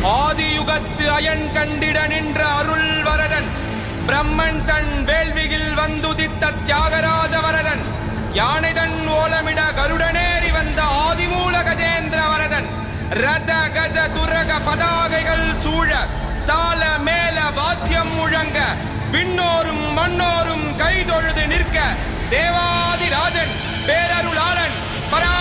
ஆதியுகத்து iron கண்டிட நின்ற அருள் வரதன் பிரம்மன் தன் வேள்வியில் வந்துதித்த தியாகராஜ வரதன் யானைதன் ஓலமிட கருடனேறி வந்த ஆதிமூல கஜேந்திர வரதன் ரத கஜ துரக பதாகைகள் சூழ தாள மேல வாத்தியம் முழங்க விண்ணோரும் மண்ணோரும் கைதொழுது நிற்க தேவாதிராஜன் பேரருளாளன் பரா